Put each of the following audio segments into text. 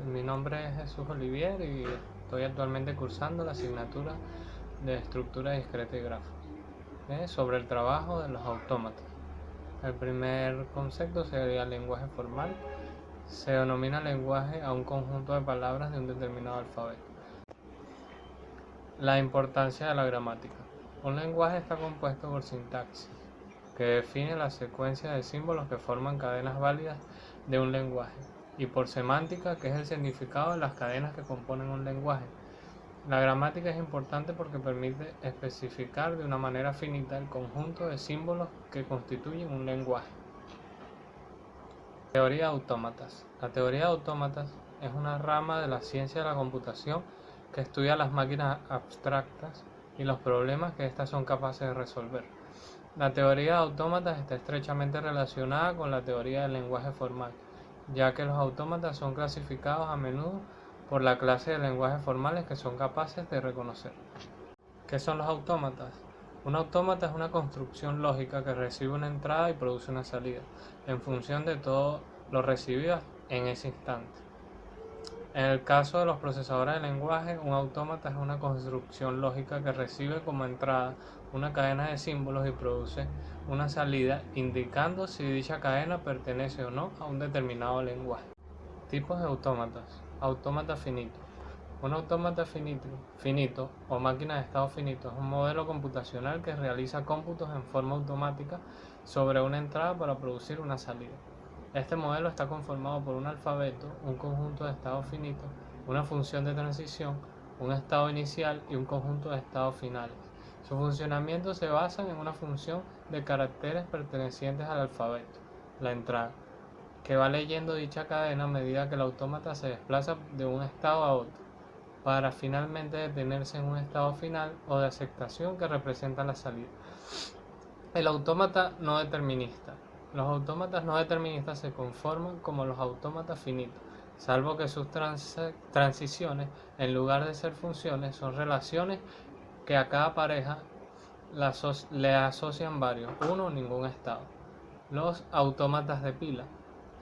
Mi nombre es Jesús Olivier y estoy actualmente cursando la asignatura de Estructura Discreta y Gráfica, sobre el trabajo de los autómatas. El primer concepto sería el lenguaje formal. Se denomina lenguaje a un conjunto de palabras de un determinado alfabeto. La importancia de la gramática. Un lenguaje está compuesto por sintaxis, que define la secuencia de símbolos que forman cadenas válidas de un lenguaje, y por semántica, que es el significado de las cadenas que componen un lenguaje. La gramática es importante porque permite especificar de una manera finita el conjunto de símbolos que constituyen un lenguaje. Teoría de autómatas. La teoría de autómatas es una rama de la ciencia de la computación que estudia las máquinas abstractas y los problemas que éstas son capaces de resolver. La teoría de autómatas está estrechamente relacionada con la teoría del lenguaje formal, ya que los autómatas son clasificados a menudo por la clase de lenguajes formales que son capaces de reconocer. ¿Qué son los autómatas? Un autómata es una construcción lógica que recibe una entrada y produce una salida, en función de todo lo recibido en ese instante. En el caso de los procesadores de lenguaje, un autómata es una construcción lógica que recibe como entrada una cadena de símbolos y produce una salida, indicando si dicha cadena pertenece o no a un determinado lenguaje. Tipos de autómatas. Autómata finito. Un autómata finito o máquina de estado finito es un modelo computacional que realiza cómputos en forma automática sobre una entrada para producir una salida. Este modelo está conformado por un alfabeto, un conjunto de estados finitos, una función de transición, un estado inicial y un conjunto de estados finales. Su funcionamiento se basa en una función de caracteres pertenecientes al alfabeto, la entrada, que va leyendo dicha cadena a medida que el autómata se desplaza de un estado a otro, para finalmente detenerse en un estado final o de aceptación que representa la salida. El autómata no determinista. Los autómatas no deterministas se conforman como los autómatas finitos, salvo que sus transiciones, en lugar de ser funciones, son relaciones que a cada pareja le asocian varios, uno o ningún estado. Los autómatas de pila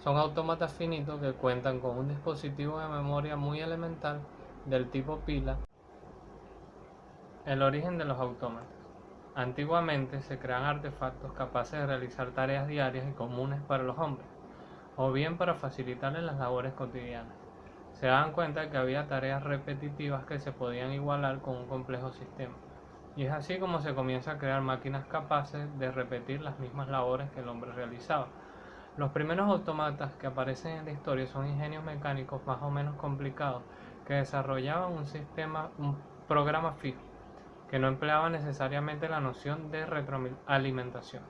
son autómatas finitos que cuentan con un dispositivo de memoria muy elemental del tipo pila. El origen de los autómatas. Antiguamente se creaban artefactos capaces de realizar tareas diarias y comunes para los hombres, o bien para facilitarles las labores cotidianas. Se daban cuenta que había tareas repetitivas que se podían igualar con un complejo sistema, y es así como se comienza a crear máquinas capaces de repetir las mismas labores que el hombre realizaba. Los primeros autómatas que aparecen en la historia son ingenios mecánicos más o menos complicados que desarrollaban un programa fijo, que no empleaba necesariamente la noción de retroalimentación.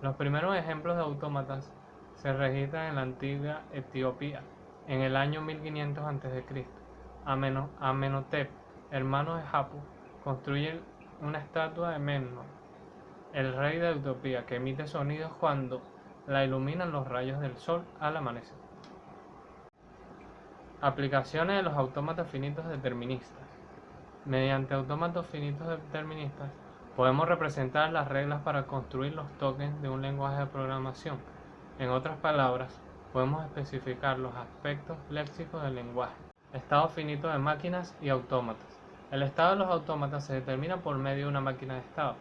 Los primeros ejemplos de autómatas se registran en la antigua Etiopía, en el año 1500 a.C. Amenhotep, hermano de Hapu, construye una estatua de Memnon, el rey de Etiopía, que emite sonidos cuando la iluminan los rayos del sol al amanecer. Aplicaciones de los autómatas finitos deterministas. Mediante autómatas finitos deterministas podemos representar las reglas para construir los tokens de un lenguaje de programación. En otras palabras, podemos especificar los aspectos léxicos del lenguaje. Estado finito de máquinas y autómatas. El estado de los autómatas se determina por medio de una máquina de estado.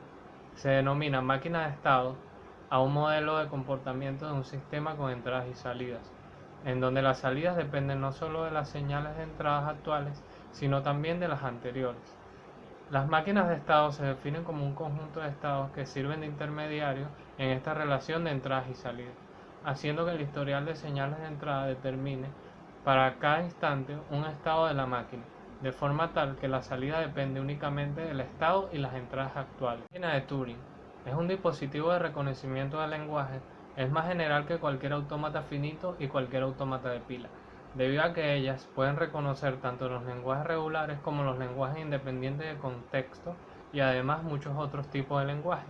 Se denomina máquina de estado a un modelo de comportamiento de un sistema con entradas y salidas, en donde las salidas dependen no solo de las señales de entradas actuales, sino también de las anteriores. Las máquinas de estado se definen como un conjunto de estados que sirven de intermediarios en esta relación de entradas y salidas, haciendo que el historial de señales de entrada determine para cada instante un estado de la máquina, de forma tal que la salida depende únicamente del estado y las entradas actuales. La máquina de Turing es un dispositivo de reconocimiento del lenguaje. Es más general que cualquier autómata finito y cualquier autómata de pila, debido a que ellas pueden reconocer tanto los lenguajes regulares como los lenguajes independientes de contexto y además muchos otros tipos de lenguaje.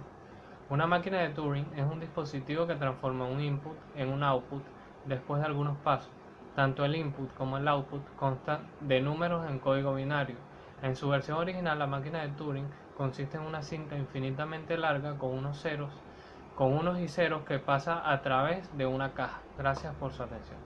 Una máquina de Turing es un dispositivo que transforma un input en un output después de algunos pasos. Tanto el input como el output constan de números en código binario. En su versión original, la máquina de Turing consiste en una cinta infinitamente larga con unos y ceros que pasa a través de una caja. Gracias por su atención.